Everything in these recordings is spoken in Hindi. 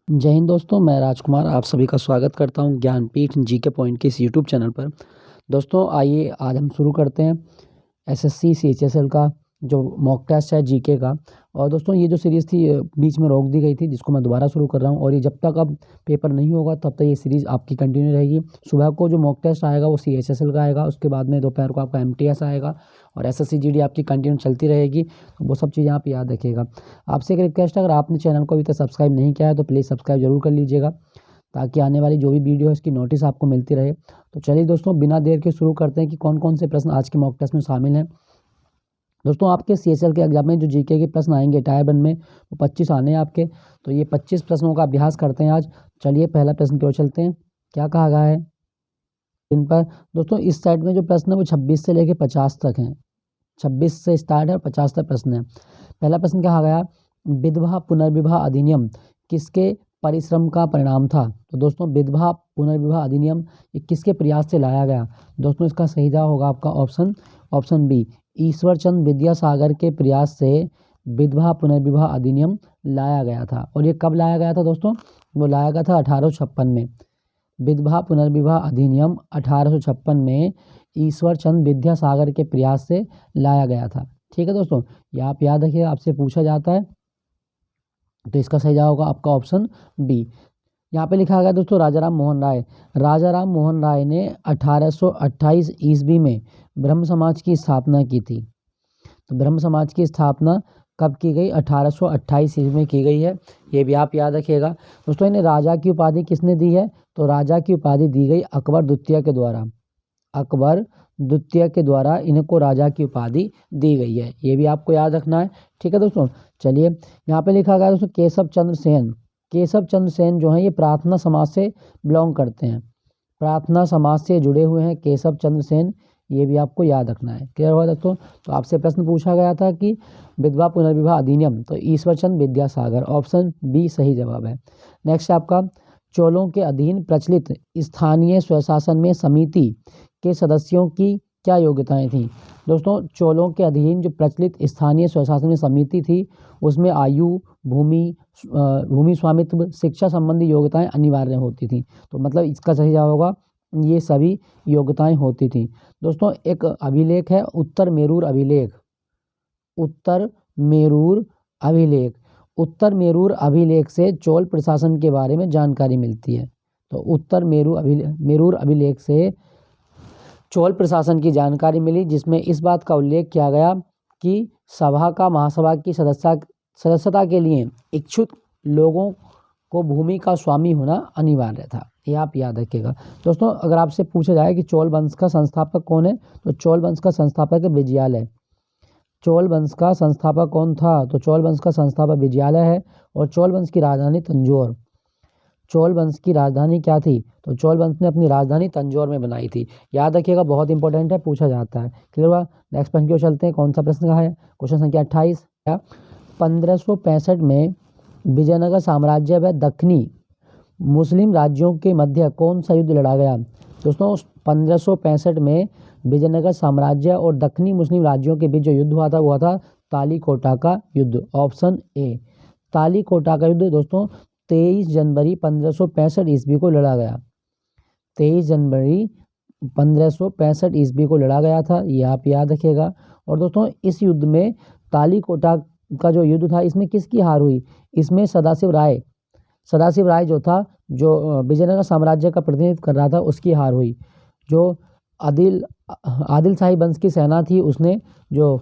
जय हिंद दोस्तों, मैं राजकुमार आप सभी का स्वागत करता हूं ज्ञानपीठ जीके पॉइंट के इस यूट्यूब चैनल पर। दोस्तों आइए आज हम शुरू करते हैं एसएससी सीएचएसएल का जो मॉक टेस्ट है जीके का। और दोस्तों ये जो सीरीज़ थी बीच में रोक दी गई थी, जिसको मैं दोबारा शुरू कर रहा हूं। और ये जब तक अब पेपर नहीं होगा तब तक ये सीरीज़ आपकी कंटिन्यू रहेगी। सुबह को जो मॉक टेस्ट आएगा वो सीएचएसएल का आएगा, उसके बाद में दोपहर को आपका एमटीएस आएगा और एसएससी जीडी आपकी कंटिन्यू चलती रहेगी। तो वो सब चीज़ें आप याद रखिएगा। आपसे एक रिक्वेस्ट है, अगर आपने चैनल को अभी तक सब्सक्राइब नहीं किया है तो प्लीज़ सब्सक्राइब जरूर कर लीजिएगा, ताकि आने वाली जो भी वीडियो है उसकी नोटिस आपको मिलती रहे। तो चलिए दोस्तों, बिना देर के शुरू करते हैं कि कौन कौन से प्रश्न आज के मॉक टेस्ट में शामिल हैं। दोस्तों आपके सीएचएल के एग्जाम में जो जीके के प्रश्न आएंगे टायर 1 में, वो 25 आने हैं आपके। तो ये 25 प्रश्नों का अभ्यास करते हैं आज। चलिए पहला प्रश्न की ओर चलते हैं। क्या कहा गया है इन पर? दोस्तों इस साइड में जो प्रश्न है वो 26 से लेकर 50 तक हैं। 26 से स्टार्ट है और 50 तक प्रश्न है। पहला प्रश्न कहा गया, विधवा पुनर्विवाह अधिनियम किसके परिश्रम का परिणाम था? तो दोस्तों विधवा पुनर्विवाह अधिनियम ये किसके प्रयास से लाया गया? दोस्तों इसका सही जवाब होगा आपका ऑप्शन बी, ईश्वरचंद विद्यासागर के प्रयास से विधवा पुनर्विवाह अधिनियम लाया गया था। और ये कब लाया गया था दोस्तों? वो लाया गया था 1856 में। विधवा पुनर्विवाह अधिनियम 1856 में ईश्वरचंद विद्यासागर के प्रयास से लाया गया था। ठीक है दोस्तों, ये आप याद रखिए, आपसे पूछा जाता है। तो इसका सही जवाब होगा आपका ऑप्शन बी। यहाँ पे लिखा गया दोस्तों राजा राम मोहन राय ने 1828 ईस्वी में ब्रह्म समाज की स्थापना की थी। तो ब्रह्म समाज की स्थापना कब की गई? 1828 ईस्वी में की गई है। ये भी आप याद रखिएगा। दोस्तों इन्हें राजा की उपाधि किसने दी है? तो राजा की उपाधि दी गई अकबर द्वितीय के द्वारा। अकबर द्वितीय के द्वारा इनको राजा की उपाधि दी गई है। ये भी आपको याद रखना है। ठीक है दोस्तों, चलिए यहाँ पे लिखा गया दोस्तों केशव चंद्र सेन जो है ये प्रार्थना समाज से बिलोंग करते हैं। प्रार्थना समाज से जुड़े हुए हैं केशव चंद्र सेन। ये भी आपको याद रखना है। क्लियर हुआ दोस्तों? तो आपसे प्रश्न पूछा गया था कि विधवा पुनर्विवाह अधिनियम, तो ईश्वरचंद विद्यासागर, ऑप्शन बी सही जवाब है। नेक्स्ट आपका, चोलों के अधीन प्रचलित स्थानीय स्वशासन में समिति के सदस्यों की क्या योग्यताएं थीं? दोस्तों चोलों के अधीन जो प्रचलित स्थानीय स्वशासन में समिति थी उसमें आयु, भूमि स्वामित्व, शिक्षा संबंधी योग्यताएं अनिवार्य होती थी। तो मतलब इसका सही जवाब होगा ये सभी योग्यताएं होती थी। दोस्तों एक अभिलेख है उत्तर मेरूर अभिलेख। उत्तर मेरूर अभिलेख से चोल प्रशासन के बारे में जानकारी मिलती है। तो उत्तर मेरूर अभिलेख से चोल प्रशासन की जानकारी मिली, जिसमें इस बात का उल्लेख किया गया कि सभा का महासभा की सदस्यता के लिए इच्छुक लोगों को भूमि का स्वामी होना अनिवार्य था। ये आप याद रखिएगा। दोस्तों अगर आपसे पूछा जाए कि चोल वंश का संस्थापक कौन है, तो चोल वंश का संस्थापक है विजयालय। चोल वंश का संस्थापक कौन था? तो चोल वंश का संस्थापक विजयालय है। और चोल वंश की राजधानी तंजौर। चोल वंश की राजधानी क्या थी? तो चोल वंश ने अपनी राजधानी तंजौर में बनाई थी। याद रखिएगा, बहुत इंपॉर्टेंट है, पूछा जाता है। क्लियर हुआ? नेक्स्ट प्रश्न की ओर चलते हैं। कौन सा प्रश्न का है? क्वेश्चन संख्या 28। 1565 में विजयनगर साम्राज्य व दक्षिणी मुस्लिम राज्यों के मध्य कौन सा युद्ध लड़ा गया? दोस्तों 1565 में विजयनगर साम्राज्य और दक्षिणी मुस्लिम राज्यों के बीच जो युद्ध हुआ था तालीकोटा का युद्ध। ऑप्शन ए तालीकोटा का युद्ध दोस्तों 23 जनवरी 1565 ईस्वी को लड़ा गया। 23 जनवरी 1565 ईस्वी को लड़ा गया था। ये आप याद रखिएगा। और दोस्तों इस युद्ध में तालीकोटा का जो युद्ध था इसमें किसकी हार हुई? इसमें सदाशिव राय जो था, जो विजयनगर साम्राज्य का प्रतिनिधित्व कर रहा था, उसकी हार हुई। जो आदिल शाही वंश की सेना थी उसने जो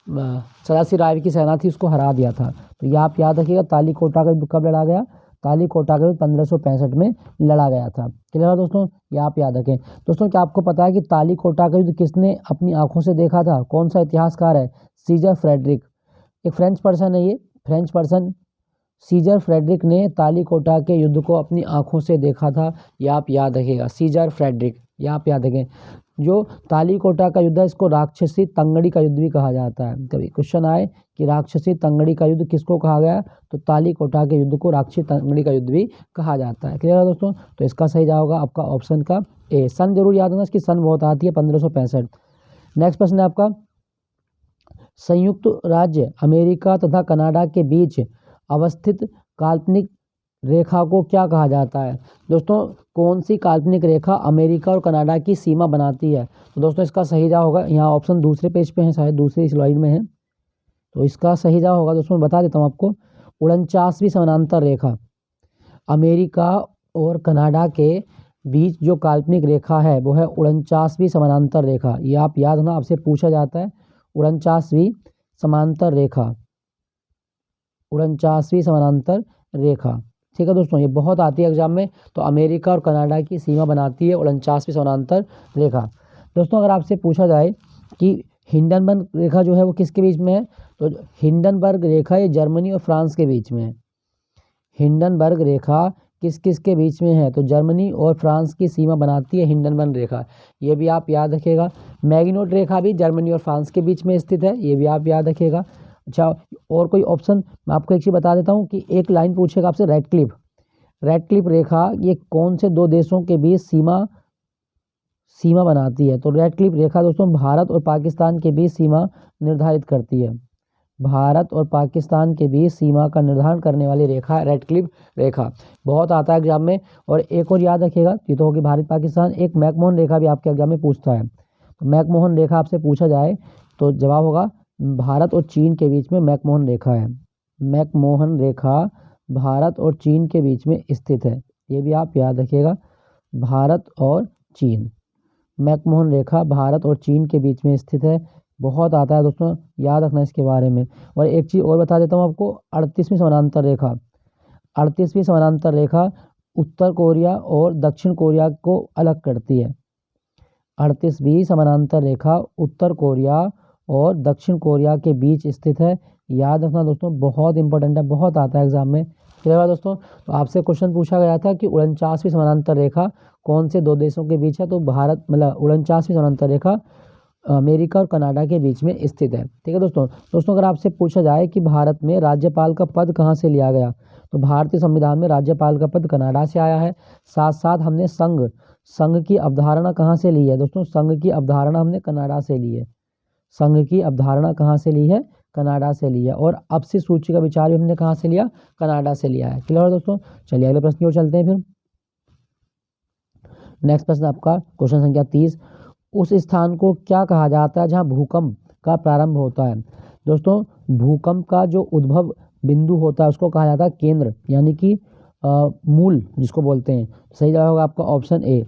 सदाशिव राय की सेना थी उसको हरा दिया था। तो ये आप याद रखिएगा, तालीकोटा का युद्ध कब लड़ा गया? तालीकोटा का युद्ध 1565 में लड़ा गया था। क्लियर है दोस्तों? ये आप याद रखें। दोस्तों क्या आपको पता है कि तालीकोटा का युद्ध किसने अपनी आंखों से देखा था? कौन सा इतिहासकार है? Caesar Frederick. एक फ्रेंच पर्सन है, ये फ्रेंच पर्सन सीजर फ्रेडरिक ने तालीकोटा के युद्ध को अपनी आंखों से देखा था। यह आप याद रखिएगा, सीजर फ्रेडरिक। यह आप याद रखें। जो तालीकोटा का युद्ध है इसको राक्षसी तंगड़ी का युद्ध भी कहा जाता है। कभी क्वेश्चन आए कि राक्षसी तंगड़ी का युद्ध किसको कहा गया, तो तालीकोटा के युद्ध को राक्षसी तंगड़ी का युद्ध भी कहा जाता है। क्लियर है दोस्तों? तो इसका सही जवाब होगा आपका ऑप्शन का ए। सन जरूर याद होना, इसकी सन बहुत आती है 1565। नेक्स्ट प्रश्न है आपका, संयुक्त राज्य अमेरिका तथा कनाडा के बीच अवस्थित काल्पनिक रेखा को क्या कहा जाता है? दोस्तों कौन सी काल्पनिक रेखा अमेरिका और कनाडा की सीमा बनाती है? तो दोस्तों इसका सही जवाब होगा, यहाँ ऑप्शन दूसरे पेज पे है, शायद दूसरी स्लाइड में है, तो इसका सही जवाब होगा दोस्तों, मैं बता देता हूँ आपको, 49वीं समानांतर रेखा। अमेरिका और कनाडा के बीच जो काल्पनिक रेखा है वो है 49वीं समानांतर रेखा। ये आप याद रखना, आपसे पूछा जाता है 49वीं समानांतर रेखा, 49वीं समानांतर रेखा। ठीक है दोस्तों, ये बहुत आती है एग्जाम में। तो अमेरिका और कनाडा की सीमा बनाती है 49वीं समानांतर रेखा। दोस्तों अगर आपसे पूछा जाए कि हिंडनबर्ग रेखा जो है वो किसके बीच में है, तो हिंडनबर्ग रेखा ये जर्मनी और फ्रांस के बीच में है। हिंडनबर्ग रेखा किस किस के बीच में है, तो जर्मनी और फ्रांस की सीमा बनाती है हिंडनबर्ग रेखा। ये भी आप याद रखिएगा। मैग्नोट रेखा भी जर्मनी और फ्रांस के बीच में स्थित है, ये भी आप याद रखिएगा। अच्छा, और कोई ऑप्शन मैं आपको एक चीज़ बता देता हूँ कि एक लाइन पूछेगा आपसे, रेडक्लिफ रेखा ये कौन से दो देशों के बीच सीमा बनाती है? तो रेडक्लिफ रेखा दोस्तों भारत और पाकिस्तान के बीच सीमा निर्धारित करती है। भारत और पाकिस्तान के बीच सीमा का निर्धारण करने वाली रेखा रेडक्लिफ रेखा। बहुत आता है एग्जाम में। और एक और याद रखिएगा, ये तो होगी भारत पाकिस्तान, एक मैकमोहन रेखा भी आपके एग्जाम में पूछता है। तो मैकमोहन रेखा आपसे पूछा जाए तो जवाब होगा भारत और चीन के बीच में मैकमोहन रेखा है। मैकमोहन रेखा भारत और चीन के बीच में स्थित है, ये भी आप याद रखिएगा। भारत और चीन, मैकमोहन रेखा भारत और चीन के बीच में स्थित है। बहुत आता है दोस्तों, याद रखना इसके बारे में। और एक चीज़ और बता देता हूँ आपको, 38वीं समानांतर रेखा, 38वीं समानांतर रेखा उत्तर कोरिया और दक्षिण कोरिया को अलग करती है। 38वीं समानांतर रेखा उत्तर कोरिया और दक्षिण कोरिया के बीच स्थित है। याद रखना दोस्तों, बहुत इंपॉर्टेंट है, बहुत आता है एग्जाम में। क्लियर है दोस्तों? तो आपसे क्वेश्चन पूछा गया था कि 49वीं समानांतर रेखा कौन से दो देशों के बीच है, तो भारत मतलब 49वीं समानांतर रेखा अमेरिका और कनाडा के बीच में स्थित है। ठीक है दोस्तों अगर आपसे पूछा जाए कि भारत में राज्यपाल का पद कहाँ से लिया गया, तो भारतीय संविधान में राज्यपाल का पद कनाडा से आया है। साथ साथ हमने संघ की अवधारणा कहाँ से ली है दोस्तों? संघ की अवधारणा हमने कनाडा से ली है। संघ की अवधारणा कहाँ से ली है? कनाडा से ली है। और अपशिष्ट सूची का विचार भी हमने कहाँ से लिया? कनाडा से लिया है। क्लियर है दोस्तों? चलिए अगले प्रश्न की ओर चलते हैं फिर। नेक्स्ट प्रश्न आपका क्वेश्चन संख्या 30, उस स्थान को क्या कहा जाता है जहां भूकंप का प्रारंभ होता है? दोस्तों भूकंप का जो उद्भव बिंदु होता है उसको कहा जाता है केंद्र, यानी कि मूल जिसको बोलते हैं। सही जवाब होगा आपका ऑप्शन ए,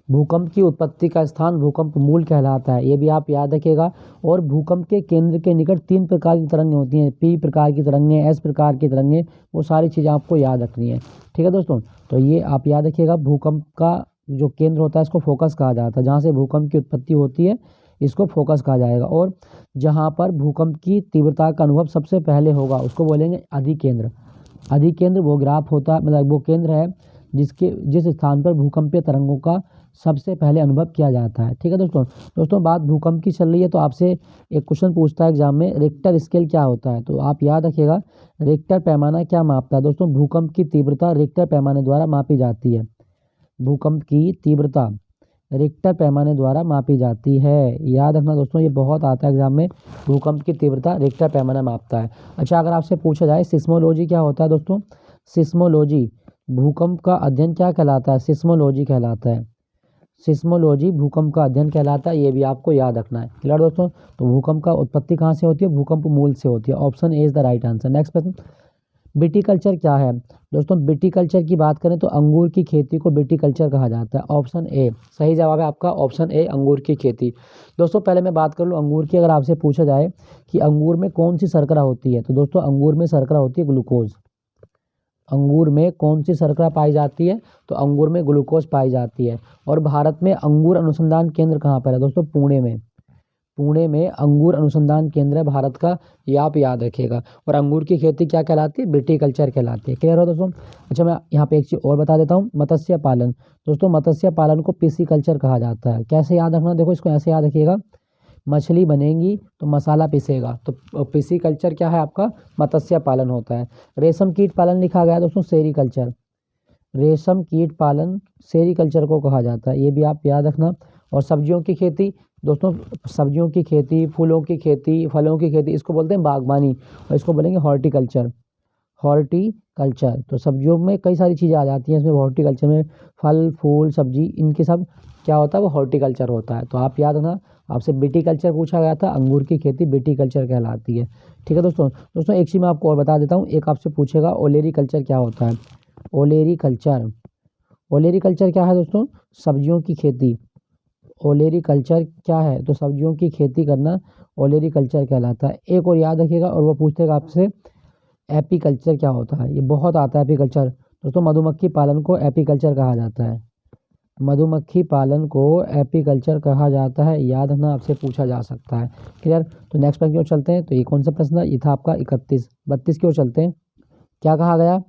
भूकंप की उत्पत्ति का स्थान भूकंप मूल कहलाता है। ये भी आप याद रखिएगा। और भूकंप के केंद्र के निकट 3 प्रकार की तरंगें होती हैं, पी प्रकार की तरंगें, एस प्रकार की तरंगें, वो सारी चीज़ें आपको याद रखनी है। ठीक है दोस्तों, तो ये आप याद रखिएगा, भूकंप का जो केंद्र होता है इसको फोकस कहा जाता है, जहाँ से भूकंप की उत्पत्ति होती है इसको फोकस कहा जाएगा। और जहाँ पर भूकंप की तीव्रता का अनुभव सबसे पहले होगा उसको बोलेंगे अधिकेंद्र। अधिकेंद्र वो ग्राफ होता है, मतलब वो केंद्र है जिस स्थान पर भूकंपीय तरंगों का सबसे पहले अनुभव किया जाता है। ठीक है दोस्तों बात भूकंप की चल रही है तो आपसे एक क्वेश्चन पूछता है एग्जाम में, रिक्टर स्केल क्या होता है? तो आप याद रखिएगा, रिक्टर पैमाना क्या मापता है? दोस्तों भूकंप की तीव्रता रिक्टर पैमाने द्वारा मापी जाती है। भूकंप की तीव्रता रिक्टर पैमाने द्वारा मापी जाती है। याद रखना दोस्तों, ये बहुत आता है एग्जाम में, भूकंप की तीव्रता रिक्टर पैमाना मापता है। अच्छा, अगर आपसे पूछा जाए सिस्मोलॉजी क्या होता है दोस्तों? सिस्मोलॉजी भूकंप का अध्ययन क्या कहलाता है? सिस्मोलॉजी कहलाता है। सिस्मोलॉजी भूकंप का अध्ययन कहलाता है, ये भी आपको याद रखना है। क्लियर दोस्तों? तो भूकंप का उत्पत्ति कहाँ से होती है? भूकंप मूल से होती है। Option A is the right answer. Next प्रश्न, विटीकल्चर क्या है? दोस्तों विटीकल्चर की बात करें तो अंगूर की खेती को विटीकल्चर कहा जाता है। ऑप्शन ए सही जवाब है आपका, ऑप्शन ए अंगूर की खेती। दोस्तों पहले मैं बात कर लूँ अंगूर की। अगर आपसे पूछा जाए कि अंगूर में कौन सी शर्करा होती है, तो दोस्तों अंगूर में शर्करा होती है ग्लूकोज। अंगूर में कौन सी शर्करा पाई जाती है? तो अंगूर में ग्लूकोज पाई जाती है। और भारत में अंगूर अनुसंधान केंद्र कहाँ पर है? दोस्तों पुणे में। पुणे में अंगूर अनुसंधान केंद्र है भारत का, ये आप याद रखिएगा। और अंगूर की खेती क्या कहलाती है? विटीकल्चर कहलाती है। क्लियर हो दोस्तों? अच्छा, मैं यहाँ पे एक चीज़ और बता देता हूँ, मत्स्य पालन। दोस्तों मत्स्य पालन को पिसीकल्चर कहा जाता है। कैसे याद रखना? देखो इसको ऐसे याद रखिएगा, मछली बनेगी तो मसाला पिसेगा, तो पिसीकल्चर क्या है आपका? मत्स्य पालन होता है। रेशम कीट पालन लिखा गया है दोस्तों सेरीकल्चर। रेशम कीट पालन सेरीकल्चर को कहा जाता है, ये भी आप याद रखना। और सब्जियों की खेती दोस्तों, सब्जियों की खेती, फूलों की खेती, फलों की खेती, इसको बोलते हैं बागबानी, और इसको बोलेंगे हॉर्टिकल्चर। हॉर्टिकल्चर। तो सब्जियों में कई सारी चीज़ें आ जाती हैं इसमें, हॉर्टिकल्चर में फल फूल सब्जी इनके सब क्या होता है, वो हॉर्टिकल्चर होता है। तो आप याद रखना, आपसे विटीकल्चर पूछा गया था, अंगूर की खेती विटीकल्चर कहलाती है। ठीक है दोस्तों एक चीज़ मैं आपको और बता देता हूँ, एक आपसे पूछेगा ओलेरीकल्चर क्या होता है। ओलेरीकल्चर, ओलेरीकल्चर क्या है दोस्तों, सब्जियों की खेती। ओलेरीकल्चर क्या है, तो सब्जियों की खेती करना ओलेरीकल्चर कहलाता है। एक और याद रखिएगा, और वो पूछेगा आपसे एपीकल्चर क्या होता है। ये बहुत आता है एपीकल्चर दोस्तों, मधुमक्खी पालन को एपीकल्चर कहा जाता है। मधुमक्खी पालन को एपीकल्चर कहा जाता है, याद रखना, आपसे पूछा जा सकता है। क्लियर। तो नेक्स्ट प्रश्न की ओर चलते हैं। तो ये कौन सा प्रश्न है, ये था आपका 32 की ओर चलते हैं। क्या कहा गया,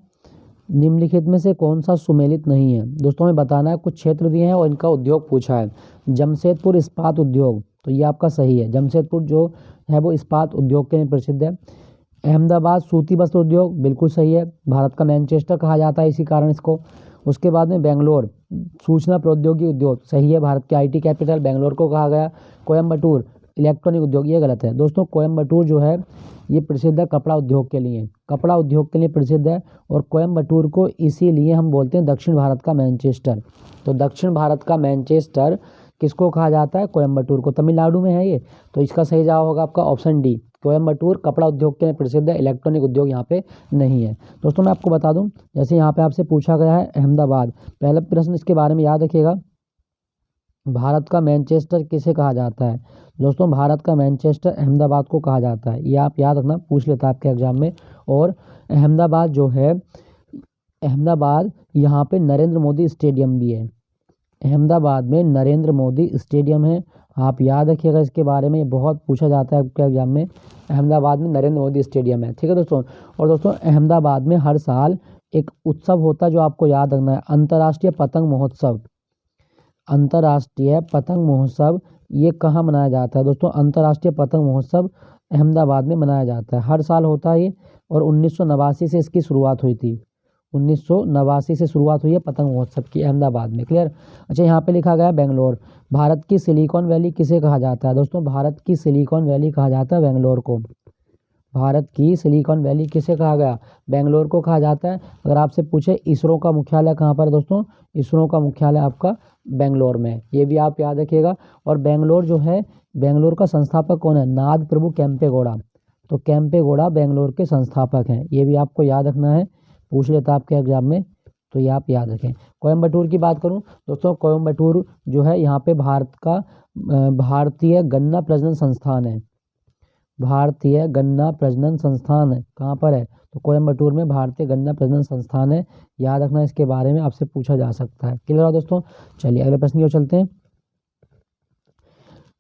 निम्नलिखित में से कौन सा सुमेलित नहीं है। दोस्तों हमें बताना है, कुछ क्षेत्र दिए हैं और इनका उद्योग पूछा है। जमशेदपुर इस्पात उद्योग, तो ये आपका सही है। जमशेदपुर जो है वो इस्पात उद्योग के लिए प्रसिद्ध है। अहमदाबाद सूती वस्त्र उद्योग, बिल्कुल सही है, भारत का मैनचेस्टर कहा जाता है इसी कारण इसको। उसके बाद में बेंगलोर सूचना प्रौद्योगिकी उद्योग, सही है, भारत के आईटी कैपिटल बेंगलोर को कहा गया। कोयम्बटूर इलेक्ट्रॉनिक उद्योग, ये गलत है दोस्तों। कोयम्बटूर जो है ये प्रसिद्ध है कपड़ा उद्योग के लिए, कपड़ा उद्योग के लिए प्रसिद्ध है। और कोयम्बटूर को इसीलिए हम बोलते हैं दक्षिण भारत का मैनचेस्टर। तो दक्षिण भारत का मैनचेस्टर किसको कहा जाता है, कोयम्बटूर को। तमिलनाडु में है ये, तो इसका सही जवाब होगा आपका ऑप्शन डी, कोयम्बटूर कपड़ा उद्योग के लिए प्रसिद्ध है, इलेक्ट्रॉनिक उद्योग यहाँ पे नहीं है। दोस्तों मैं आपको बता दूं, जैसे यहाँ पे आपसे पूछा गया है अहमदाबाद, पहला प्रश्न इसके बारे में याद रखिएगा, भारत का मैनचेस्टर किसे कहा जाता है। दोस्तों भारत का मैनचेस्टर अहमदाबाद को कहा जाता है, ये आप याद रखना, पूछ लेता है आपके एग्जाम में। और अहमदाबाद जो है, अहमदाबाद यहाँ पे नरेंद्र मोदी स्टेडियम भी है। अहमदाबाद में नरेंद्र मोदी स्टेडियम है, आप याद रखिएगा इसके बारे में, बहुत पूछा जाता है आपके एग्जाम में। अहमदाबाद में नरेंद्र मोदी स्टेडियम है, ठीक है दोस्तों। और दोस्तों अहमदाबाद में हर साल एक उत्सव होता है जो आपको याद रखना है, अंतर्राष्ट्रीय पतंग महोत्सव। अंतर्राष्ट्रीय पतंग महोत्सव ये कहाँ मनाया जाता है दोस्तों, अंतर्राष्ट्रीय पतंग महोत्सव अहमदाबाद में मनाया जाता है, हर साल होता है ये। और 1989 से इसकी शुरुआत हुई थी, 1989 से शुरुआत हुई है पतंग महोत्सव की अहमदाबाद में। क्लियर। अच्छा यहाँ पे लिखा गया बेंगलोर, भारत की सिलिकॉन वैली किसे कहा जाता है। दोस्तों भारत की सिलिकॉन वैली कहा जाता है बेंगलोर को। भारत की सिलिकॉन वैली किसे कहा गया, बेंगलोर को कहा जाता है। अगर आपसे पूछे इसरो का मुख्यालय कहाँ पर है दोस्तों, इसरो का मुख्यालय आपका बेंगलोर में है, ये भी आप याद रखिएगा। और बेंगलोर जो है, बेंगलोर का संस्थापक कौन है, नाद प्रभु केम्पेगौड़ा। तो केम्पेगौड़ा बेंगलोर के संस्थापक हैं, ये भी आपको याद रखना है, पूछ लेता आपके एग्जाम में, तो ये आप याद रखें। कोयम्बटूर की बात करूं दोस्तों, कोयम्बटूर जो है यहाँ पे भारत का भारतीय गन्ना प्रजनन संस्थान है, भारतीय गन्ना प्रजनन संस्थान है, कहाँ पर है, तो कोयम्बटूर में भारतीय गन्ना प्रजनन संस्थान है, याद रखना, इसके बारे में आपसे पूछा जा सकता है। क्लियर है दोस्तों। चलिए अगले प्रश्न की ओर चलते हैं।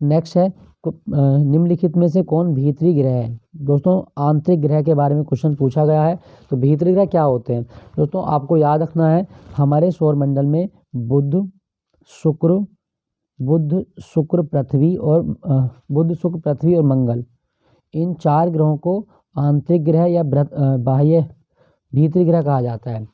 नेक्स्ट है, निम्नलिखित में से कौन भीतरी ग्रह है। दोस्तों आंतरिक ग्रह के बारे में क्वेश्चन पूछा गया है, तो भीतरी ग्रह क्या होते हैं दोस्तों, आपको याद रखना है, हमारे सौरमंडल में बुध शुक्र पृथ्वी और मंगल, इन 4 ग्रहों को आंतरिक ग्रह या बाह्य भीतरी ग्रह कहा जाता है।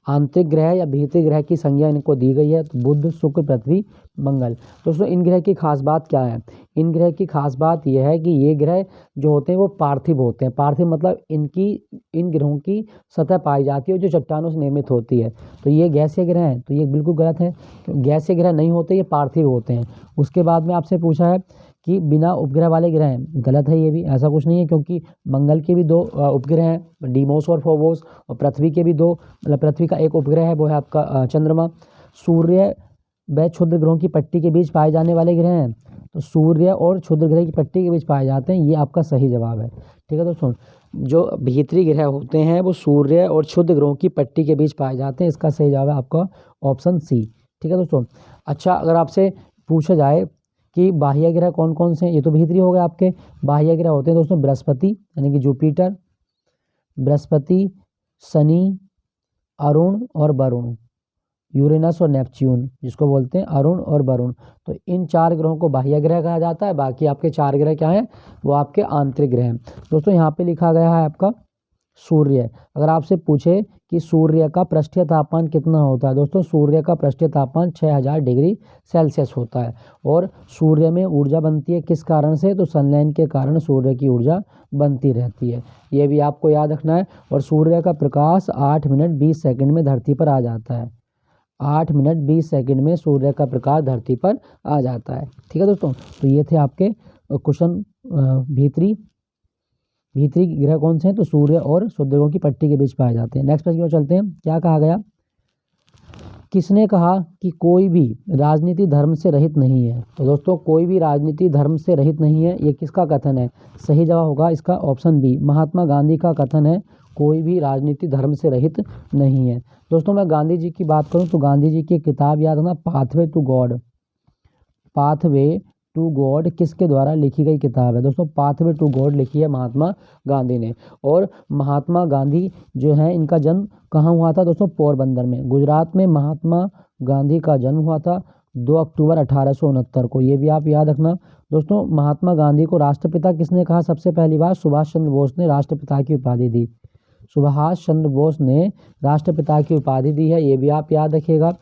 आंतरिक ग्रह या भीतरी ग्रह की संज्ञा इनको दी गई है, तो बुध शुक्र पृथ्वी मंगल। दोस्तों इन ग्रह की खास बात क्या है, इन ग्रह की खास बात यह है कि ये ग्रह जो होते हैं वो पार्थिव होते हैं। पार्थिव मतलब इन ग्रहों की सतह पाई जाती है जो चट्टानों से निर्मित होती है। तो ये गैसीय ग्रह हैं, तो ये बिल्कुल गलत है, गैसीय ग्रह नहीं होते, ये पार्थिव होते हैं। उसके बाद में आपसे पूछा है कि बिना उपग्रह वाले ग्रह हैं, गलत है ये भी, ऐसा कुछ नहीं है, क्योंकि मंगल के भी 2 उपग्रह हैं, डीमोस और फोबोस, और पृथ्वी के भी 2, मतलब पृथ्वी का एक उपग्रह है वो है आपका चंद्रमा। सूर्य व क्षुद्र ग्रहों की पट्टी के बीच पाए जाने वाले ग्रह हैं, तो सूर्य और क्षुद्र ग्रह की पट्टी के बीच पाए जाते हैं, ये आपका सही जवाब है। ठीक है दोस्तों, जो भीतरी ग्रह होते हैं वो सूर्य और क्षुद्र ग्रहों की पट्टी के बीच पाए जाते हैं, इसका सही जवाब है आपका ऑप्शन सी। ठीक है दोस्तों। अच्छा अगर आपसे पूछा जाए कि बाह्य ग्रह कौन कौन से हैं, ये तो भीतरी हो गए आपके। बाह्य ग्रह होते हैं दोस्तों बृहस्पति यानी कि जुपिटर, बृहस्पति, शनि, अरुण और वरुण, यूरेनस और नेपच्यून जिसको बोलते हैं अरुण और वरुण। तो इन 4 ग्रहों को बाह्य ग्रह कहा जाता है, बाकी आपके 4 ग्रह क्या हैं, वो आपके आंतरिक ग्रह हैं। दोस्तों यहाँ पे लिखा गया है आपका सूर्य। अगर आपसे पूछे कि सूर्य का पृष्ठीय तापमान कितना होता है, दोस्तों सूर्य का पृष्ठीय तापमान 6000 डिग्री सेल्सियस होता है। और सूर्य में ऊर्जा बनती है किस कारण से, तो सनलाइन के कारण सूर्य की ऊर्जा बनती रहती है, ये भी आपको याद रखना है। और सूर्य का प्रकाश 8 मिनट 20 सेकंड में धरती पर आ जाता है। 8 मिनट 20 सेकंड में सूर्य का प्रकाश धरती पर आ जाता है। ठीक है दोस्तों, तो ये थे आपके क्वेश्चन। भीतरी ग्रह कौन से हैं, तो सूर्य और सूर्यग्रहों की पट्टी के बीच पाए जाते हैं। नेक्स्ट प्रश्न की ओर चलते हैं। क्या कहा गया, किसने कहा कि कोई भी राजनीति धर्म से रहित नहीं है। तो दोस्तों कोई भी राजनीति धर्म से रहित नहीं है, ये किसका कथन है, सही जवाब होगा इसका ऑप्शन बी, महात्मा गांधी का कथन है, कोई भी राजनीति धर्म से रहित नहीं है। दोस्तों मैं गांधी जी की बात करूं तो गांधी जी की किताब याद रखना, pathway to God. Pathway to God किसके द्वारा लिखी गई किताब है, दोस्तों पाथवे टू गॉड लिखी है महात्मा गांधी ने। और महात्मा गांधी जो है इनका जन्म कहाँ हुआ था, दोस्तों पोरबंदर में, गुजरात में महात्मा गांधी का जन्म हुआ था 2 अक्टूबर 1869 को, ये भी आप याद रखना। दोस्तों महात्मा गांधी को राष्ट्रपिता किसने कहा सबसे पहली बार, सुभाष चंद्र बोस ने राष्ट्रपिता की उपाधि दी। सुभाष चंद्र बोस ने राष्ट्रपिता की उपाधि दी है, ये भी आप याद रखिएगा।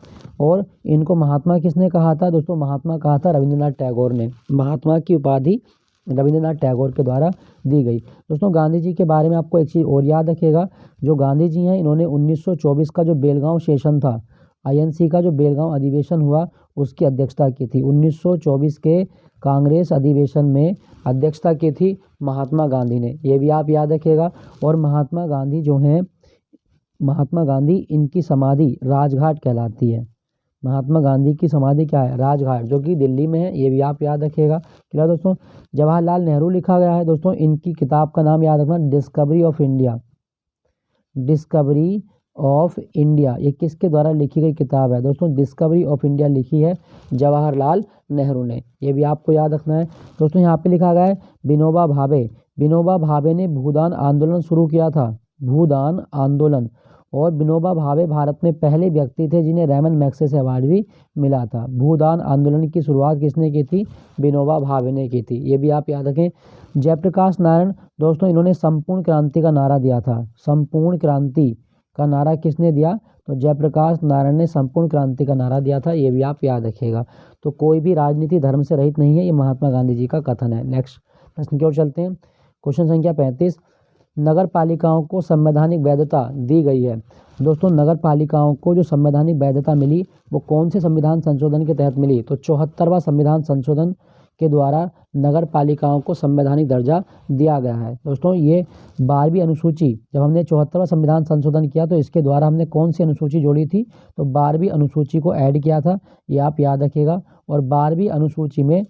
और इनको महात्मा किसने कहा था, दोस्तों महात्मा कहा था रविंद्रनाथ टैगोर ने। महात्मा की उपाधि रविंद्रनाथ टैगोर के द्वारा दी गई। दोस्तों गांधी जी के बारे में आपको एक चीज़ और याद रखिएगा, जो गांधी जी हैं इन्होंने 1924 का जो बेलगांव सेशन था, आईएनसी का जो बेलगांव अधिवेशन हुआ उसकी अध्यक्षता की थी। 1924 के कांग्रेस अधिवेशन में अध्यक्षता की थी महात्मा गांधी ने, ये भी आप याद रखिएगा। और महात्मा गांधी जो हैं, महात्मा गांधी इनकी समाधि राजघाट कहलाती है। महात्मा गांधी की समाधि क्या है, राजघाट, जो कि दिल्ली में है, ये भी आप याद रखिएगा। क्लियर दोस्तों। जवाहरलाल नेहरू लिखा गया है, दोस्तों इनकी किताब का नाम याद रखना, discovery of India. Discovery of India, ये किसके द्वारा लिखी गई किताब है, दोस्तों डिस्कवरी ऑफ इंडिया लिखी है जवाहरलाल नेहरू ने, ये भी आपको याद रखना है। दोस्तों यहाँ पे लिखा गया है विनोबा भावे। विनोबा भावे ने भूदान आंदोलन शुरू किया था, भूदान आंदोलन। और विनोबा भावे भारत में पहले व्यक्ति थे जिन्हें रेमन मैग्सेसे अवार्ड भी मिला था। भूदान आंदोलन की शुरुआत किसने की थी, विनोबा भावे ने की थी, ये भी आप याद रखें। जयप्रकाश नारायण, दोस्तों इन्होंने संपूर्ण क्रांति का नारा दिया था। संपूर्ण क्रांति का नारा किसने दिया, तो जयप्रकाश नारायण ने संपूर्ण क्रांति का नारा दिया था, ये भी आप याद रखिएगा। तो कोई भी राजनीति धर्म से रहित नहीं है, ये महात्मा गांधी जी का कथन है। नेक्स्ट प्रश्न की ओर चलते हैं। क्वेश्चन संख्या 35, नगर पालिकाओं को संवैधानिक वैधता दी गई है। दोस्तों नगर पालिकाओं को जो संवैधानिक वैधता मिली वो कौन से संविधान संशोधन के तहत मिली, तो 74वां संविधान संशोधन के द्वारा नगर पालिकाओं को संवैधानिक दर्जा दिया गया है। दोस्तों ये 12वीं अनुसूची, जब हमने 74वां संविधान संशोधन किया तो इसके द्वारा हमने कौन सी अनुसूची जोड़ी थी, तो 12वीं अनुसूची को ऐड किया था, ये आप याद रखिएगा। और 12वीं अनुसूची में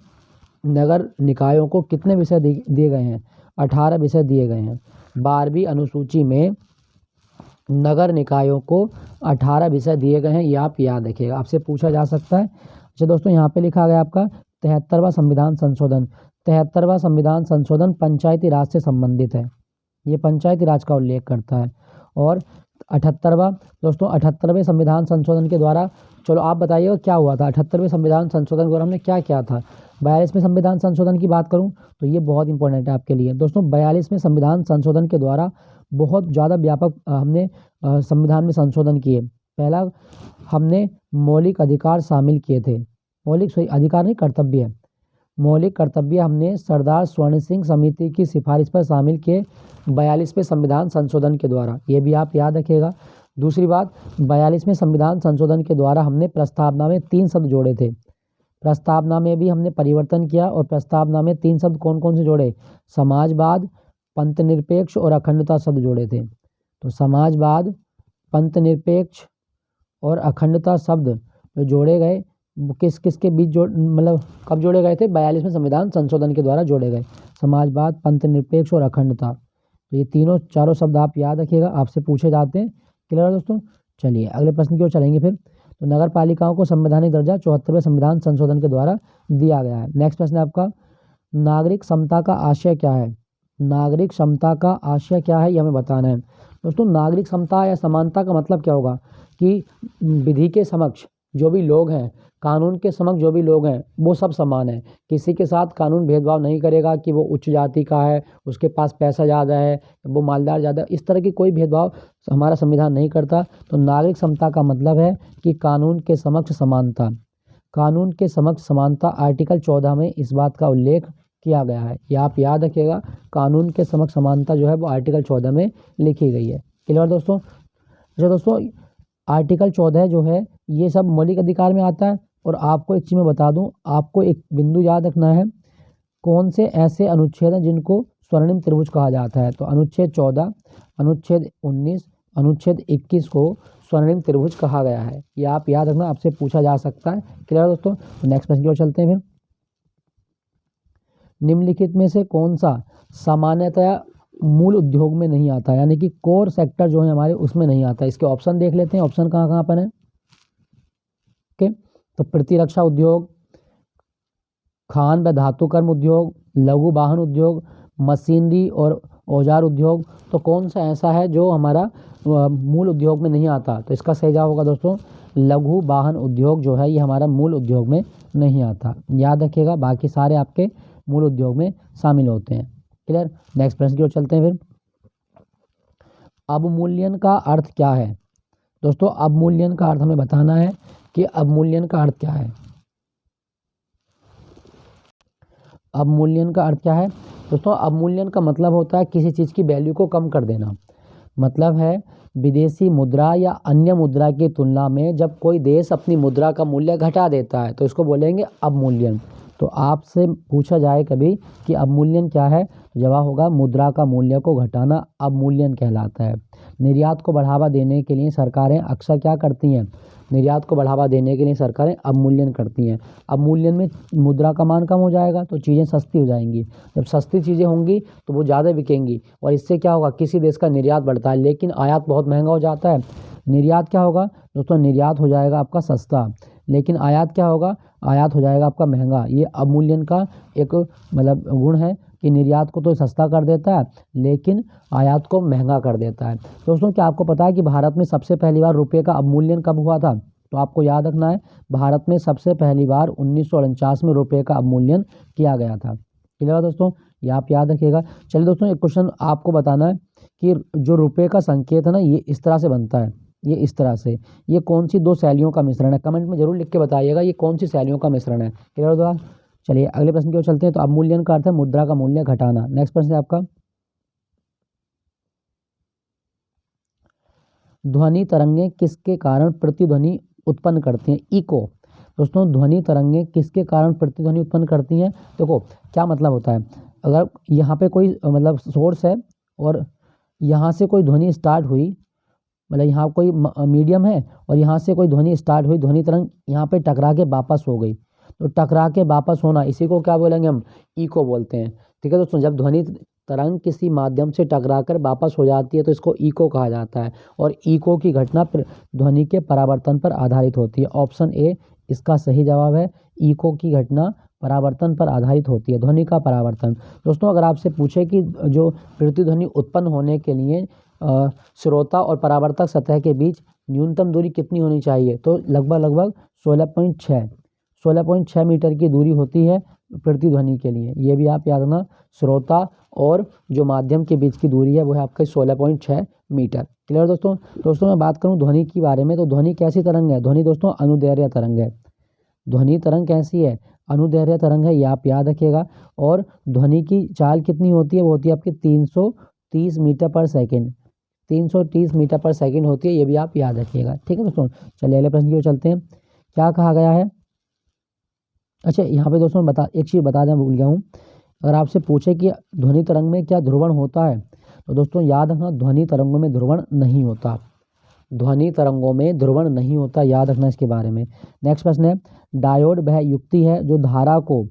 नगर निकायों को कितने विषय दिए गए हैं, 18 विषय दिए गए हैं। 12वीं अनुसूची में नगर निकायों को 18 विषय दिए गए हैं, ये आप याद रखिएगा, आपसे पूछा जा सकता है। अच्छा दोस्तों यहाँ पे लिखा गया आपका 73वां संविधान संशोधन। 73वां संविधान संशोधन पंचायती राज से संबंधित है, ये पंचायती राज का उल्लेख करता है। और 78वां, दोस्तों 78वें संविधान संशोधन के द्वारा, चलो आप बताइएगा क्या हुआ था 78वें संविधान संशोधन के द्वारा हमने क्या किया था। 42वें संविधान संशोधन की बात करूं तो ये बहुत इंपॉर्टेंट है आपके लिए। दोस्तों 42वें संविधान संशोधन के द्वारा बहुत ज़्यादा व्यापक हमने संविधान में संशोधन किए। पहला, हमने मौलिक अधिकार शामिल किए थे, मौलिक अधिकार नहीं कर्तव्य, मौलिक कर्तव्य हमने सरदार स्वर्ण सिंह समिति की सिफारिश पर शामिल किए 42वें संविधान संशोधन के द्वारा, ये भी आप याद रखिएगा। दूसरी बात, 42वें संविधान संशोधन के द्वारा हमने प्रस्तावना में 3 शब्द जोड़े थे, प्रस्तावना में भी हमने परिवर्तन किया। और प्रस्तावना में 3 शब्द कौन कौन से जोड़े, समाजवाद, पंथनिरपेक्ष और अखंडता शब्द जोड़े थे। तो समाजवाद, पंथनिरपेक्ष और अखंडता शब्द जो जोड़े गए वो किस किस के बीच मतलब कब जोड़े गए थे, 42वें संविधान संशोधन के द्वारा जोड़े गए, समाजवाद, पंथनिरपेक्ष और अखंडता। तो ये तीनों चारों शब्द आप याद रखिएगा, आपसे पूछे जाते हैं। क्लियर है दोस्तों। चलिए अगले प्रश्न की ओर चलेंगे फिर। तो नगर पालिकाओं को संवैधानिक दर्जा 74वें संविधान संशोधन के द्वारा दिया गया है। नेक्स्ट प्रश्न है आपका, नागरिक समता का आशय क्या है। नागरिक समता का आशय क्या है ये हमें बताना है। दोस्तों नागरिक समता या समानता का मतलब क्या होगा कि विधि के समक्ष जो भी लोग हैं, कानून के समक्ष जो भी लोग हैं वो सब समान हैं। किसी के साथ कानून भेदभाव नहीं करेगा कि वो उच्च जाति का है, उसके पास पैसा ज़्यादा है, वो मालदार ज़्यादा है, इस तरह की कोई भेदभाव हमारा संविधान नहीं करता। तो नागरिक समता का मतलब है कि कानून के समक्ष समानता। कानून के समक्ष समानता आर्टिकल 14 में इस बात का उल्लेख किया गया है। ये आप याद रखिएगा, कानून के समक्ष समानता जो है वो आर्टिकल 14 में लिखी गई है। क्लियर दोस्तों? अच्छा दोस्तों, आर्टिकल 14 जो है ये सब मौलिक अधिकार में आता है। और आपको एक चीज़ मैं बता दूं, आपको एक बिंदु याद रखना है, कौन से ऐसे अनुच्छेद हैं जिनको स्वर्णिम त्रिभुज कहा जाता है। तो अनुच्छेद 14, अनुच्छेद 19, अनुच्छेद 21 को स्वर्णिम त्रिभुज कहा गया है। ये आप याद रखना, आपसे पूछा जा सकता है। क्लियर दोस्तों? नेक्स्ट प्रश्न की ओर चलते हैं। फिर निम्नलिखित में से कौन सा सामान्यतया मूल उद्योग में नहीं आता, यानी कि कोर सेक्टर जो है हमारे उसमें नहीं आता। इसके ऑप्शन देख लेते हैं, ऑप्शन कहाँ कहाँ पर है। ओके, तो प्रतिरक्षा उद्योग, खान व धातु कर्म उद्योग, लघु वाहन उद्योग, मशीनरी और औजार उद्योग। तो कौन सा ऐसा है जो हमारा मूल उद्योग में नहीं आता? तो इसका सही जवाब होगा दोस्तों लघु वाहन उद्योग जो है ये हमारा मूल उद्योग में नहीं आता। याद रखिएगा, बाकी सारे आपके मूल उद्योग में शामिल होते हैं। क्लियर? नेक्स्ट प्रश्न की ओर चलते हैं। फिर अवमूल्यन का अर्थ क्या है? दोस्तों अवमूल्यन का अर्थ हमें बताना है कि अवमूल्यन का अर्थ क्या है। अवमूल्यन का अर्थ क्या है दोस्तों? अवमूल्यन का मतलब होता है किसी चीज़ की वैल्यू को कम कर देना। मतलब है विदेशी मुद्रा या अन्य मुद्रा की तुलना में जब कोई देश अपनी मुद्रा का मूल्य घटा देता है तो इसको बोलेंगे अवमूल्यन। तो आपसे पूछा जाए कभी कि अवमूल्यन क्या है, जवाब होगा मुद्रा का मूल्य को घटाना अवमूल्यन कहलाता है। निर्यात को बढ़ावा देने के लिए सरकारें अक्सर क्या करती हैं? निर्यात को बढ़ावा देने के लिए सरकारें अवमूल्यन करती हैं। अवमूल्यन में मुद्रा का मान कम हो जाएगा तो चीज़ें सस्ती हो जाएंगी। जब सस्ती चीज़ें होंगी तो वो ज़्यादा बिकेंगी और इससे क्या होगा, किसी देश का निर्यात बढ़ता है लेकिन आयात बहुत महंगा हो जाता है। निर्यात क्या होगा दोस्तों? निर्यात हो जाएगा आपका सस्ता, लेकिन आयात क्या होगा? आयात हो जाएगा आपका महंगा। ये अवमूल्यन का एक मतलब गुण है कि निर्यात को तो सस्ता कर देता है लेकिन आयात को महंगा कर देता है। दोस्तों क्या आपको पता है कि भारत में सबसे पहली बार रुपये का अवमूल्यन कब हुआ था? तो आपको याद रखना है, भारत में सबसे पहली बार 1949 में रुपये का अवमूल्यन किया गया था। क्लियर है दोस्तों? ये आप याद रखिएगा। चलिए दोस्तों, एक क्वेश्चन आपको बताना है कि जो रुपये का संकेत है ना ये इस तरह से बनता है, ये इस तरह से। ये कौन सी दो शैलियों का मिश्रण है? कमेंट में जरूर लिख के बताइएगा ये कौन सी शैलियों का मिश्रण है। क्लियर हो दोस्तों? चलिए अगले प्रश्न की ओर चलते हैं। तो अवमूल्यन का अर्थ है मुद्रा का मूल्य घटाना। नेक्स्ट प्रश्न है आपका, ध्वनि तरंगे किसके कारण प्रतिध्वनि उत्पन्न करती हैं? इको। दोस्तों ध्वनि तरंगे किसके कारण प्रतिध्वनि उत्पन्न करती हैं? देखो क्या मतलब होता है, अगर यहाँ पे कोई मतलब सोर्स है और यहाँ से कोई ध्वनि स्टार्ट हुई, मतलब यहाँ कोई मीडियम है और यहाँ से कोई ध्वनि स्टार्ट हुई, ध्वनि तरंग यहाँ पे टकरा के वापस हो गई, तो टकरा के वापस होना इसी को क्या बोलेंगे हम? इको बोलते हैं। ठीक है दोस्तों, जब ध्वनि तरंग किसी माध्यम से टकराकर वापस हो जाती है तो इसको इको कहा जाता है। और इको की घटना ध्वनि के परावर्तन पर आधारित होती है। ऑप्शन ए इसका सही जवाब है, इको की घटना परावर्तन पर आधारित होती है, ध्वनि का परावर्तन। दोस्तों अगर आपसे पूछे कि जो प्रतिध्वनि उत्पन्न होने के लिए श्रोता और परावर्तक सतह के बीच न्यूनतम दूरी कितनी होनी चाहिए, तो लगभग 16.6 मीटर की दूरी होती है प्रतिध्वनि के लिए। ये भी आप याद रखना, श्रोता और जो माध्यम के बीच की दूरी है वो है आपका 16.6 मीटर। क्लियर दोस्तों? दोस्तों मैं बात करूं ध्वनि के बारे में, तो ध्वनि कैसी तरंग है? ध्वनि दोस्तों अनुदैर्घ्य तरंग है। ध्वनि तरंग कैसी है? अनुदैर्घ्य तरंग है, ये आप याद रखिएगा। और ध्वनि की चाल कितनी होती है? वो होती है आपकी 330 मीटर पर सेकेंड। 330 मीटर पर सेकेंड होती है, ये भी आप याद रखिएगा। ठीक है दोस्तों, चलिए अगले प्रश्न की ओर चलते हैं। क्या कहा गया है? अच्छा यहाँ पे दोस्तों एक चीज़ बता दें भूल गया हूँ, अगर आपसे पूछे कि ध्वनि तरंग में क्या ध्रुवण होता है, तो दोस्तों याद रखना ध्वनि तरंगों में ध्रुवण नहीं होता। ध्वनि तरंगों में ध्रुवण नहीं होता, याद रखना इसके बारे में। नेक्स्ट प्रश्न है, डायोड वह युक्ति है जो धारा को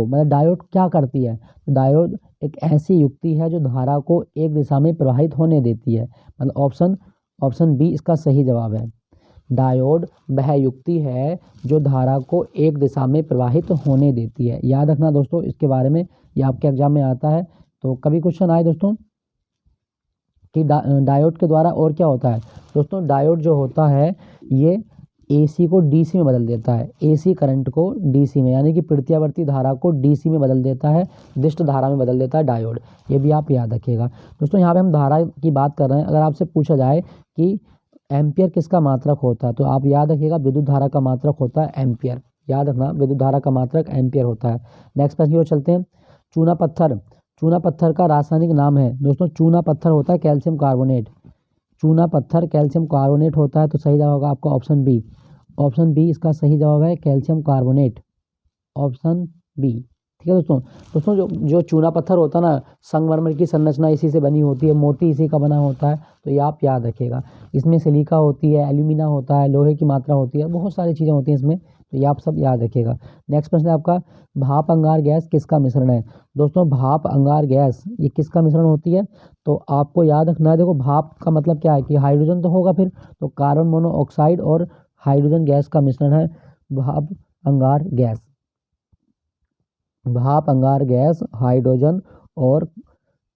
मतलब डायोड क्या करती है? डायोड एक ऐसी युक्ति है जो धारा को एक दिशा में प्रवाहित होने देती है। मतलब ऑप्शन बी इसका सही जवाब है। डायोड वह युक्ति है जो धारा को एक दिशा में प्रवाहित होने देती है। याद रखना दोस्तों इसके बारे में, ये आपके एग्जाम में आता है। तो कभी क्वेश्चन आए दोस्तों कि डायोड के द्वारा और क्या होता है? दोस्तों डायोड जो होता है ये AC को DC में बदल देता है, AC करंट को DC में, यानी कि प्रत्यावर्ती धारा को DC में बदल देता है, दिष्ट धारा में बदल देता है डायोड। ये भी आप याद रखिएगा। दोस्तों यहाँ पे हम धारा की बात कर रहे हैं। अगर आपसे पूछा जाए कि एम्पियर किसका मात्रक होता है, तो आप याद रखिएगा विद्युत धारा का मात्रक होता है एम्पियर। याद रखना, विद्युत धारा का मात्रक एम्पियर होता है। नेक्स्ट प्रश्न की ओर चलते हैं। चूना पत्थर, चूना पत्थर का रासायनिक नाम है। दोस्तों चूना पत्थर होता है कैल्शियम कार्बोनेट। चूना पत्थर कैल्शियम कार्बोनेट होता है, तो सही जवाब होगा आपका ऑप्शन बी। ऑप्शन बी इसका सही जवाब है, कैल्शियम कार्बोनेट, ऑप्शन बी। ठीक है दोस्तों। दोस्तों जो चूना पत्थर होता है ना, संगमरमर की संरचना इसी से बनी होती है, मोती इसी का बना होता है, तो ये आप याद रखिएगा। इसमें सिलिका होती है, एल्यूमिना होता है, लोहे की मात्रा होती है, बहुत सारी चीज़ें होती हैं इसमें, तो ये आप सब याद रखिएगा। नेक्स्ट प्रश्न है आपका, भाप अंगार गैस किसका मिश्रण है। दोस्तों भाप अंगार गैस ये किसका मिश्रण होती है, तो आपको याद रखना है। देखो भाप का मतलब क्या है कि हाइड्रोजन तो होगा फिर, तो कार्बन मोनोऑक्साइड और हाइड्रोजन गैस का मिश्रण है भाप अंगार गैस। भाप अंगार गैस हाइड्रोजन और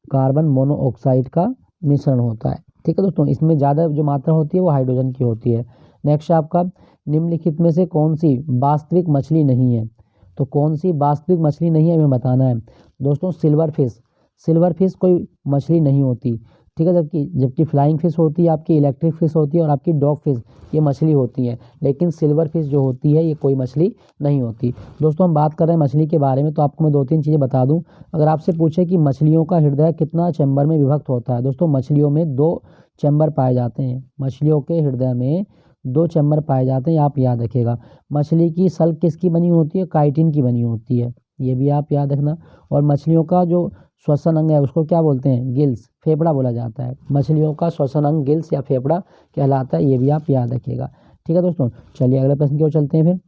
कार्बन मोनोऑक्साइड का मिश्रण होता है। ठीक है दोस्तों, इसमें ज़्यादा जो मात्रा होती है वो हाइड्रोजन की होती है। नेक्स्ट आपका, निम्नलिखित में से कौन सी वास्तविक मछली नहीं है। तो कौन सी वास्तविक मछली नहीं है हमें बताना है। दोस्तों सिल्वर फिश, सिल्वर फिश कोई मछली नहीं होती। ठीक है, जबकि फ्लाइंग फिश होती है आपकी, इलेक्ट्रिक फिश होती है, और आपकी डॉग फिश ये मछली होती है, लेकिन सिल्वर फिश जो होती है ये कोई मछली नहीं होती। दोस्तों हम बात कर रहे हैं मछली के बारे में, तो आपको मैं 2-3 चीज़ें बता दूं। अगर आपसे पूछे कि मछलियों का हृदय कितना चैम्बर में विभक्त होता है, दोस्तों मछलियों में 2 चैम्बर पाए जाते हैं। मछलियों के हृदय में 2 चैम्बर पाए जाते हैं, आप याद रखिएगा। मछली की सल किसकी बनी होती है, काइटिन की बनी होती है, ये भी आप याद रखना। और मछलियों का जो श्वसन अंग है उसको क्या बोलते हैं, गिल्स, फेफड़ा बोला जाता है। मछलियों का श्वसन अंग गिल्स या फेफड़ा कहलाता है, ये भी आप याद रखिएगा। ठीक है दोस्तों, चलिए अगले प्रश्न की ओर चलते हैं फिर।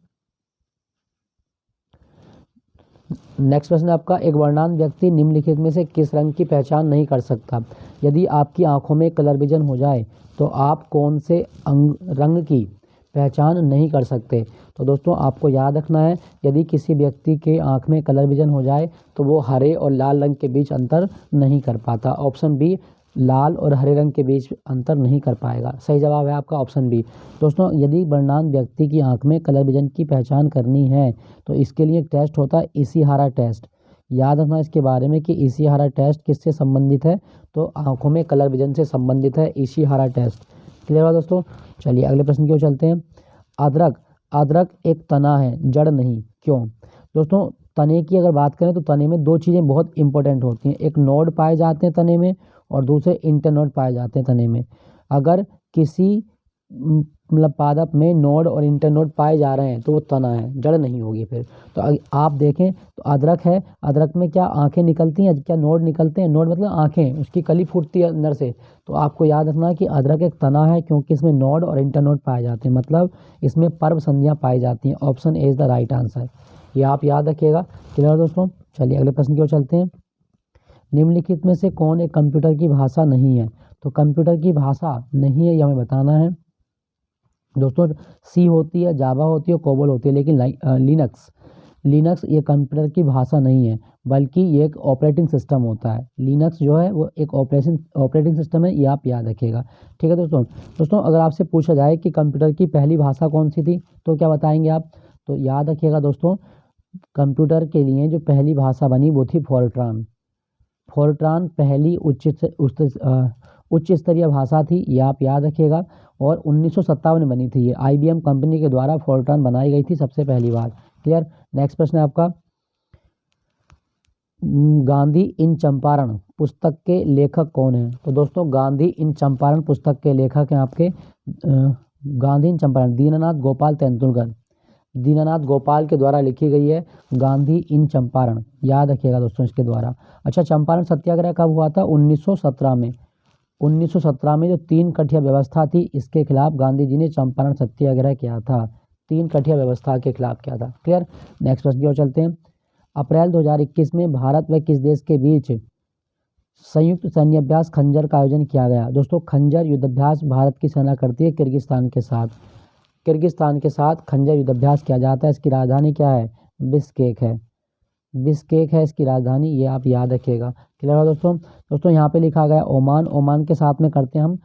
नेक्स्ट प्रश्न आपका, एक वर्णवान व्यक्ति निम्नलिखित में से किस रंग की पहचान नहीं कर सकता। यदि आपकी आंखों में कलर विजन हो जाए तो आप कौन से रंग की पहचान नहीं कर सकते। तो दोस्तों आपको याद रखना है, यदि किसी व्यक्ति के आंख में कलर विजन हो जाए तो वो हरे और लाल रंग के बीच अंतर नहीं कर पाता। ऑप्शन बी, लाल और हरे रंग के बीच अंतर नहीं कर पाएगा। सही जवाब है आपका ऑप्शन बी। दोस्तों यदि वर्णवान व्यक्ति की आंख में कलर विजन की पहचान करनी है तो इसके लिए एक टेस्ट होता है इशिहारा टेस्ट। याद रखना इसके बारे में कि इशिहारा टेस्ट किससे संबंधित है, तो आंखों में कलर विजन से संबंधित है इशिहारा टेस्ट। क्लियर हुआ दोस्तों। चलिए अगले प्रश्न की ओर चलते हैं। अदरक, अदरक एक तना है, जड़ नहीं, क्यों। दोस्तों तने की अगर बात करें तो तने में 2 चीज़ें बहुत इंपॉर्टेंट होती हैं, एक नोड पाए जाते हैं तने में और दूसरे इंटरनोड पाए जाते हैं तने में। अगर किसी मतलब पादप में नोड और इंटरनोड पाए जा रहे हैं तो वो तना है, जड़ नहीं होगी फिर। तो आप देखें तो अदरक है, अदरक में क्या आंखें निकलती हैं, क्या नोड निकलते हैं, नोड मतलब आंखें, उसकी कली फूटती है अंदर से। तो आपको याद रखना है कि अदरक एक तना है, क्योंकि इसमें नोड और इंटरनोड पाए जाते हैं, मतलब इसमें पर्व संधियाँ पाई जाती हैं। Option A is the right answer, ये आप याद रखिएगा। क्लियर दोस्तों। चलिए अगले प्रश्न की ओर चलते हैं। निम्नलिखित में से कौन एक कंप्यूटर की भाषा नहीं है। तो कंप्यूटर की भाषा नहीं है ये हमें बताना है। दोस्तों सी होती है, जावा होती है, कोबोल होती है, लेकिन लिनक्स, लिनक्स ये कंप्यूटर की भाषा नहीं है, बल्कि ये एक ऑपरेटिंग सिस्टम होता है। लिनक्स जो है वो एक ऑपरेटिंग सिस्टम है, ये आप याद रखिएगा। ठीक है दोस्तों। दोस्तों अगर आपसे पूछा जाए कि कंप्यूटर की पहली भाषा कौन सी थी तो क्या बताएंगे आप, तो याद रखिएगा दोस्तों, कंप्यूटर के लिए जो पहली भाषा बनी वो थी फोर्ट्रान। फोर्ट्रान पहली उच्च स्तरीय भाषा थी, ये आप याद रखिएगा। और 1957 में बनी थी ये, IBM कंपनी के द्वारा फोर्ट्रान बनाई गई थी सबसे पहली बार। क्लियर। नेक्स्ट प्रश्न है आपका, गांधी इन चंपारण पुस्तक के लेखक कौन है। तो दोस्तों गांधी इन चंपारण पुस्तक के लेखक हैं आपके गांधी इन चंपारण दीननाथ गोपाल तेंदुलकर, दीननाथ गोपाल के द्वारा लिखी गई है गांधी इन चंपारण, याद रखिएगा दोस्तों इसके द्वारा। अच्छा, चंपारण सत्याग्रह कब हुआ था, 1917 में। 1917 में जो 3 कठिया व्यवस्था थी इसके खिलाफ गांधी जी ने चंपारण सत्याग्रह किया था, 3 कठिया व्यवस्था के खिलाफ किया था। क्लियर। नेक्स्ट प्रश्न की ओर चलते हैं। अप्रैल 2021 में भारत व किस देश के बीच संयुक्त सैन्य अभ्यास खंजर का आयोजन किया गया। दोस्तों खंजर युद्धाभ्यास भारत की सेना करती है किर्गिस्तान के साथ, किर्गिस्तान के साथ खंजर युद्धाभ्यास किया जाता है। इसकी राजधानी क्या है, बिश्केक है, बिश्केक है इसकी राजधानी, ये आप याद रखिएगा। क्लियर है दोस्तों। दोस्तों यहाँ पे लिखा गया ओमान, ओमान के साथ में करते हैं हम,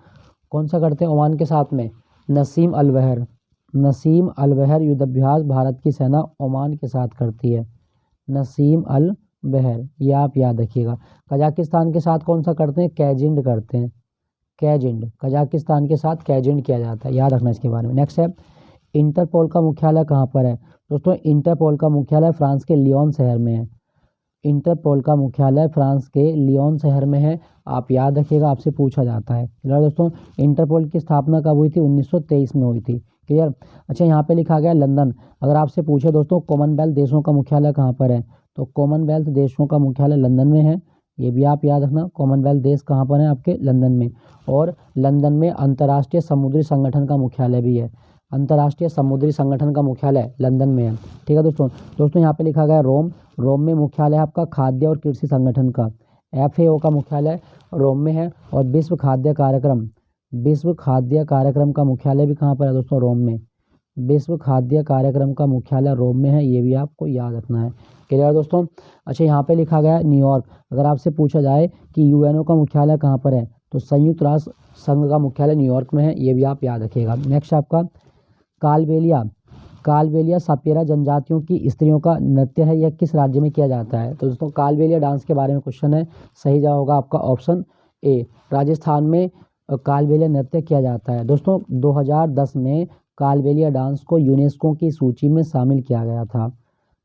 कौन सा करते हैं ओमान के साथ में, नसीम अल बहर, नसीम अल बहर युद्धाभ्यास भारत की सेना ओमान के साथ करती है। नसीम अल बहर, ये आप याद रखिएगा। कजाकिस्तान के साथ कौन सा करते हैं? कैजिंड करते हैं। कैजिंड, कजाकिस्तान के साथ कैजिंड किया जाता है, याद रखना इसके बारे में। नेक्स्ट है, इंटरपोल का मुख्यालय कहाँ पर है? दोस्तों इंटरपोल का मुख्यालय फ्रांस के लियोन शहर में है। इंटरपोल का मुख्यालय फ्रांस के लियोन शहर में है, आप याद रखिएगा, आपसे पूछा जाता है। क्लियर दोस्तों? इंटरपोल की स्थापना कब हुई थी? 1923 में हुई थी। क्लियर? अच्छा, यहाँ पे लिखा गया लंदन। अगर आपसे पूछे दोस्तों कॉमनवेल्थ देशों का मुख्यालय कहाँ पर है, तो कॉमनवेल्थ देशों का मुख्यालय लंदन में है। ये भी आप याद रखना, कॉमनवेल्थ देश कहाँ पर है? आपके लंदन में। और लंदन में अंतर्राष्ट्रीय समुद्री संगठन का मुख्यालय भी है। अंतर्राष्ट्रीय समुद्री संगठन का मुख्यालय लंदन में है। ठीक है दोस्तों यहाँ पे लिखा गया रोम। रोम में मुख्यालय आपका खाद्य और कृषि संगठन का, FAO का मुख्यालय रोम में है। और विश्व खाद्य कार्यक्रम का मुख्यालय भी कहाँ पर है दोस्तों? रोम में। विश्व खाद्य कार्यक्रम का मुख्यालय रोम में है, ये भी आपको याद रखना है। क्लियर दोस्तों? अच्छा, यहाँ पे लिखा गया है न्यूयॉर्क। अगर आपसे पूछा जाए कि UNO का मुख्यालय कहाँ पर है, तो संयुक्त राष्ट्र संघ का मुख्यालय न्यूयॉर्क में है, ये भी आप याद रखिएगा। नेक्स्ट आपका कालबेलिया। कालबेलिया सापेरा जनजातियों की स्त्रियों का नृत्य है, यह किस राज्य में किया जाता है? तो दोस्तों कालबेलिया डांस के बारे में क्वेश्चन है, सही जवाब होगा आपका ऑप्शन ए, राजस्थान में कालबेलिया नृत्य किया जाता है। दोस्तों 2010 में कालबेलिया डांस को यूनेस्को की सूची में शामिल किया गया था।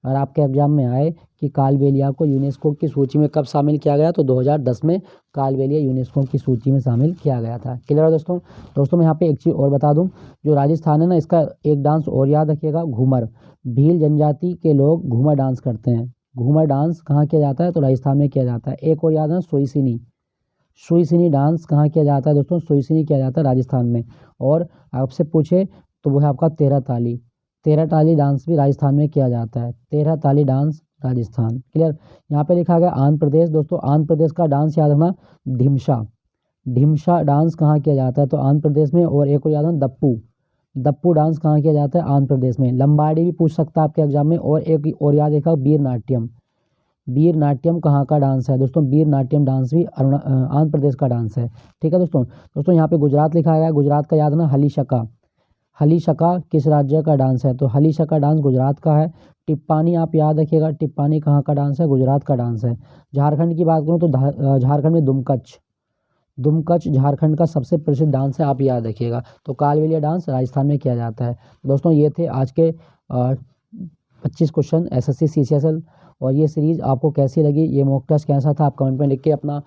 अगर आपके एग्जाम में आए कि कालबेलिया को यूनेस्को की सूची में कब शामिल किया गया, तो 2010 में कालबेलिया यूनेस्को की सूची में शामिल किया गया था। क्लियर है दोस्तों मैं यहाँ पे एक चीज़ और बता दूं, जो राजस्थान है ना, इसका एक डांस और याद रखिएगा, घूमर। भील जनजाति के लोग घूमर डांस करते हैं। घूमर डांस कहाँ किया जाता है? तो राजस्थान में किया जाता है। एक और याद है, सुईसिनी। सुईसिनी डांस कहाँ किया जाता है दोस्तों? सुईसिनी किया जाता है राजस्थान में। और आपसे पूछे तो वो है आपका तेरह ताली। तेरह ताली डांस भी राजस्थान में किया जाता है। तेरह ताली डांस राजस्थान। क्लियर? यहाँ पे लिखा गया आंध्र प्रदेश। दोस्तों आंध्र प्रदेश का डांस याद रखना, ढिमसा। ढिमसा डांस कहाँ किया जाता है? तो आंध्र प्रदेश में। और एक और याद रखना, दप्पू। दप्पू डांस कहाँ किया जाता है? आंध्र प्रदेश में। लंबाड़ी भी पूछ सकता है आपके एग्जाम में। और एक और याद रखा, वीर नाट्यम। वीर नाट्यम कहाँ का डांस है दोस्तों? वीर नाट्यम डांस भी आंध्र प्रदेश का डांस है। ठीक है दोस्तों यहाँ पे गुजरात लिखा गया है। गुजरात का याद ना, हलीशका। हलीशका किस राज्य का डांस है? तो हलीशका डांस गुजरात का है। टिप्पानी आप याद रखिएगा, टिप्पानी कहाँ का डांस है? गुजरात का डांस है। झारखंड की बात करूँ तो झारखंड में दुमकच। दुमकच झारखंड का सबसे प्रसिद्ध डांस है, आप याद रखिएगा। तो कालबेलिया डांस राजस्थान में किया जाता है। दोस्तों ये थे आज के 25 क्वेश्चन SSC CCSL। और ये सीरीज़ आपको कैसी लगी, ये मॉक टेस्ट कैसा था, आप कमेंट में लिख के अपना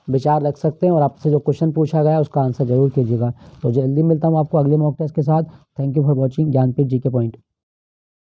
विचार रख सकते हैं। और आपसे जो क्वेश्चन पूछा गया उसका आंसर जरूर कीजिएगा। तो जल्दी मिलता हूँ आपको अगले मॉक टेस्ट के साथ। Thank you for watching Jnanpith GK point.